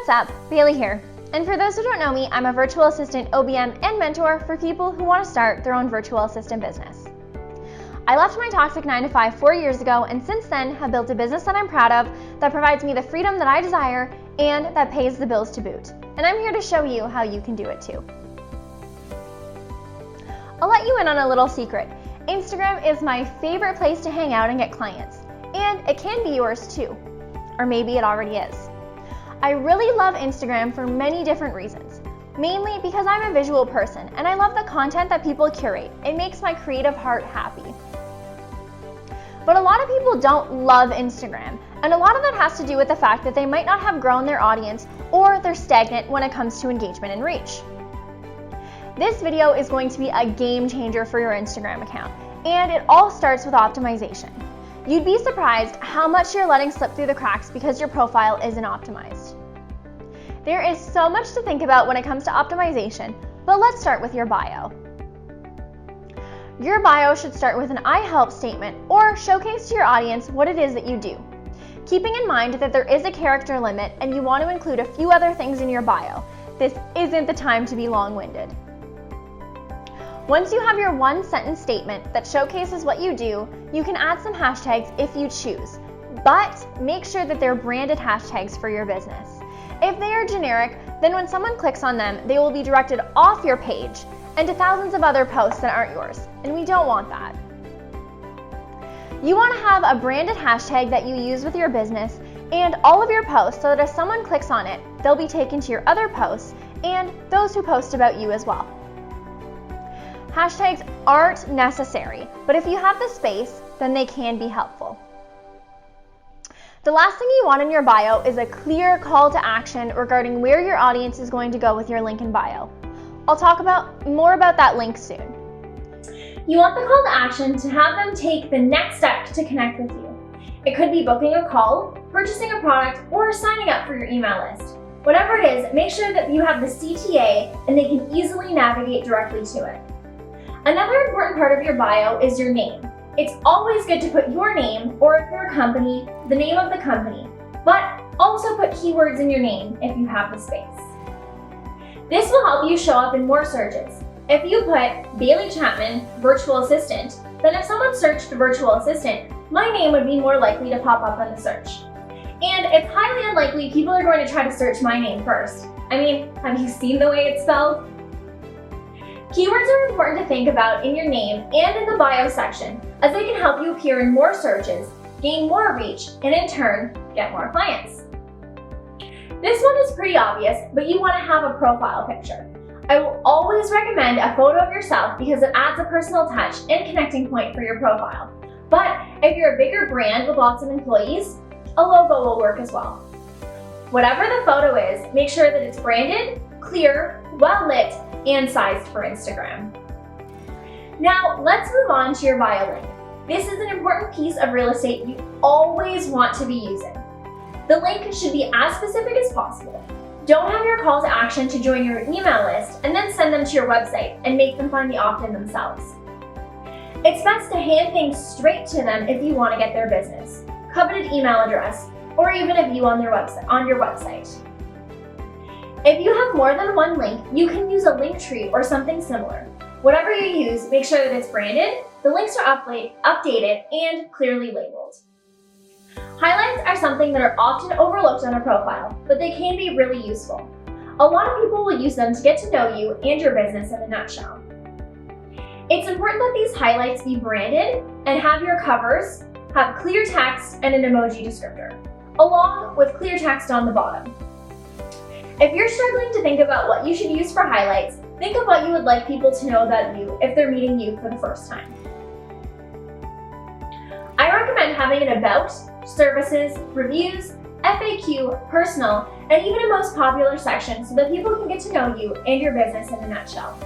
What's up? Bailey here. And for those who don't know me, I'm a virtual assistant, OBM, and mentor for people who want to start their own virtual assistant business. I left my toxic 9-to-5 4 years ago, and since then have built a business that I'm proud of, that provides me the freedom that I desire, and that pays the bills to boot. And I'm here to show you how you can do it too. I'll let you in on a little secret. Instagram is my favorite place to hang out and get clients. And it can be yours too. Or maybe it already is. I really love Instagram for many different reasons. Mainly because I'm a visual person and I love the content that people curate. It makes my creative heart happy. But a lot of people don't love Instagram, and a lot of that has to do with the fact that they might not have grown their audience or they're stagnant when it comes to engagement and reach. This video is going to be a game changer for your Instagram account, and it all starts with optimization. You'd be surprised how much you're letting slip through the cracks because your profile isn't optimized. There is so much to think about when it comes to optimization, but let's start with your bio. Your bio should start with an I help statement or showcase to your audience what it is that you do. Keeping in mind that there is a character limit and you want to include a few other things in your bio. This isn't the time to be long-winded. Once you have your one-sentence statement that showcases what you do, you can add some hashtags if you choose, but make sure that they're branded hashtags for your business. If they are generic, then when someone clicks on them, they will be directed off your page and to thousands of other posts that aren't yours, and we don't want that. You want to have a branded hashtag that you use with your business and all of your posts so that if someone clicks on it, they'll be taken to your other posts and those who post about you as well. Hashtags aren't necessary, but if you have the space, then they can be helpful. The last thing you want in your bio is a clear call to action regarding where your audience is going to go with your link in bio. I'll talk more about that link soon. You want the call to action to have them take the next step to connect with you. It could be booking a call, purchasing a product, or signing up for your email list. Whatever it is, make sure that you have the CTA and they can easily navigate directly to it. Another important part of your bio is your name. It's always good to put your name, or if you're a company, the name of the company, but also put keywords in your name if you have the space. This will help you show up in more searches. If you put Bailey Chapman, virtual assistant, then if someone searched virtual assistant, my name would be more likely to pop up on the search. And it's highly unlikely people are going to try to search my name first. I mean, have you seen the way it's spelled? Keywords are important to think about in your name and in the bio section, as they can help you appear in more searches, gain more reach, and in turn, get more clients. This one is pretty obvious, but you want to have a profile picture. I will always recommend a photo of yourself because it adds a personal touch and connecting point for your profile. But if you're a bigger brand with lots of employees, a logo will work as well. Whatever the photo is, make sure that it's branded, clear, well lit, and sized for Instagram. Now, let's move on to your bio link. This is an important piece of real estate you always want to be using. The link should be as specific as possible. Don't have your call to action to join your email list and then send them to your website and make them find the opt-in themselves. It's best to hand things straight to them if you want to get their business, coveted email address, or even a view on your website. If you have more than one link, you can use a link tree or something similar. Whatever you use, make sure that it's branded, the links are updated, and clearly labeled. Highlights are something that are often overlooked on a profile, but they can be really useful. A lot of people will use them to get to know you and your business in a nutshell. It's important that these highlights be branded and have your covers have clear text and an emoji descriptor, along with clear text on the bottom. If you're struggling to think about what you should use for highlights, think of what you would like people to know about you if they're meeting you for the first time. I recommend having an about, services, reviews, FAQ, personal, and even a most popular section so that people can get to know you and your business in a nutshell.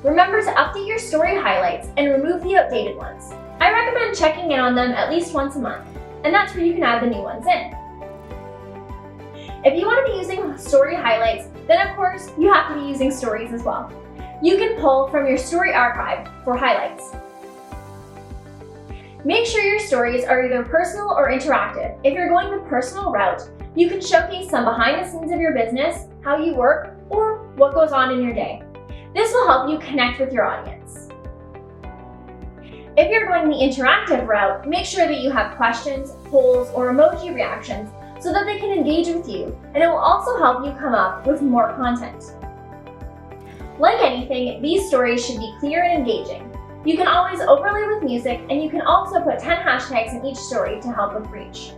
Remember to update your story highlights and remove the outdated ones. I recommend checking in on them at least once a month, and that's where you can add the new ones in. If you want to be using story highlights, then of course you have to be using stories as well. You can pull from your story archive for highlights. Make sure your stories are either personal or interactive. If you're going the personal route, You can showcase some behind the scenes of your business, how you work, or what goes on in your day. This will help you connect with your audience. If you're going the interactive route, make sure that you have questions, polls, or emoji reactions so that they can engage with you, and it will also help you come up with more content. Like anything, these stories should be clear and engaging. You can always overlay with music, and you can also put 10 hashtags in each story to help with reach.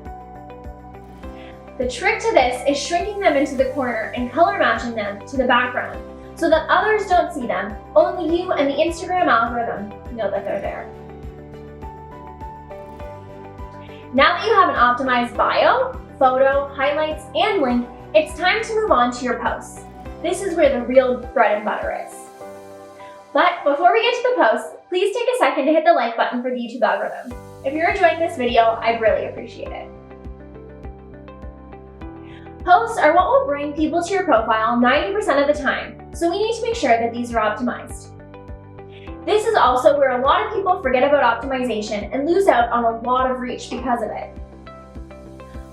The trick to this is shrinking them into the corner and color matching them to the background so that others don't see them, only you and the Instagram algorithm know that they're there. Now that you have an optimized bio, photo, highlights, and link, it's time to move on to your posts. This is where the real bread and butter is. But before we get to the post, please take a second to hit the like button for the YouTube algorithm. If you're enjoying this video, I'd really appreciate it. Posts are what will bring people to your profile 90% of the time, so we need to make sure that these are optimized. This is also where a lot of people forget about optimization and lose out on a lot of reach because of it.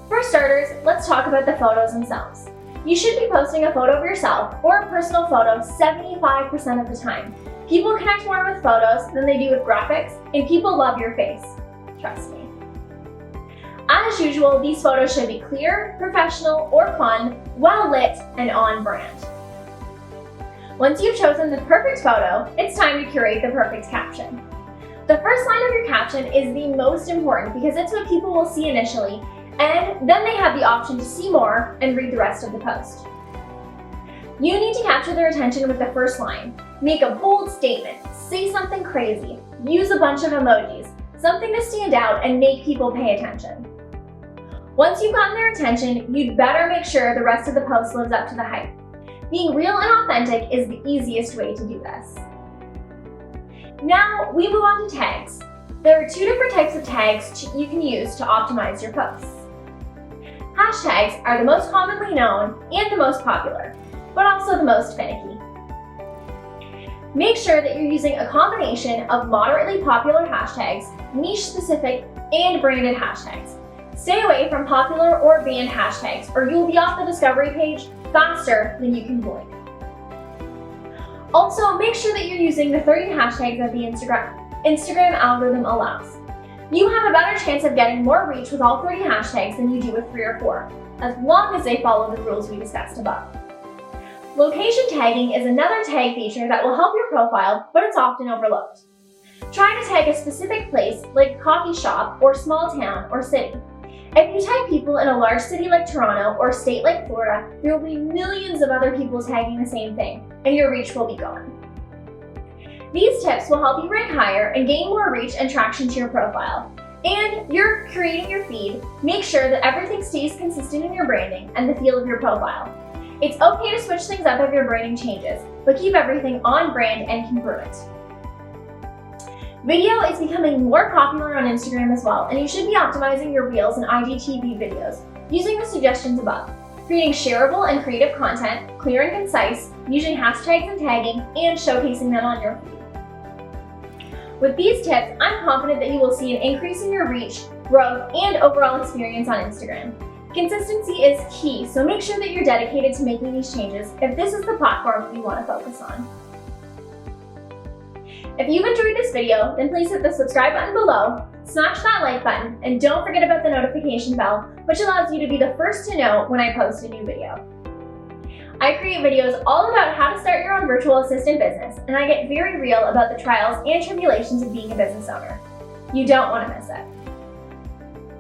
For starters, let's talk about the photos themselves. You should be posting a photo of yourself or a personal photo 75% of the time. People connect more with photos than they do with graphics, and people love your face. Trust me. As usual, these photos should be clear, professional, or fun, well lit, and on brand. Once you've chosen the perfect photo, it's time to curate the perfect caption. The first line of your caption is the most important because it's what people will see initially, and then they have the option to see more and read the rest of the post. You need to capture their attention with the first line. Make a bold statement, say something crazy, use a bunch of emojis, something to stand out and make people pay attention. Once you've gotten their attention, you'd better make sure the rest of the post lives up to the hype. Being real and authentic is the easiest way to do this. Now we move on to tags. There are two different types of tags you can use to optimize your posts. Hashtags are the most commonly known and the most popular, but also the most finicky. Make sure that you're using a combination of moderately popular hashtags, niche-specific, and branded hashtags. Stay away from popular or banned hashtags, or you'll be off the discovery page faster than you can blink. Also, make sure that you're using the 30 hashtags that the Instagram algorithm allows. You have a better chance of getting more reach with all 30 hashtags than you do with 3 or 4, as long as they follow the rules we discussed above. Location tagging is another tag feature that will help your profile, but it's often overlooked. Try to tag a specific place like a coffee shop or small town or city. If you tag people in a large city like Toronto or a state like Florida, there will be millions of other people tagging the same thing, and your reach will be gone. These tips will help you rank higher and gain more reach and traction to your profile. And you're creating your feed, make sure that everything stays consistent in your branding and the feel of your profile. It's okay to switch things up if your branding changes, but keep everything on brand and congruent. Video is becoming more popular on Instagram as well, and you should be optimizing your Reels and IGTV videos using the suggestions above. Creating shareable and creative content, clear and concise, using hashtags and tagging, and showcasing them on your feed. With these tips, I'm confident that you will see an increase in your reach, growth, and overall experience on Instagram. Consistency is key, so make sure that you're dedicated to making these changes if this is the platform you want to focus on. If you've enjoyed this video, then please hit the subscribe button below, smash that like button, and don't forget about the notification bell, which allows you to be the first to know when I post a new video. I create videos all about how to start your own virtual assistant business, and I get very real about the trials and tribulations of being a business owner. You don't want to miss it.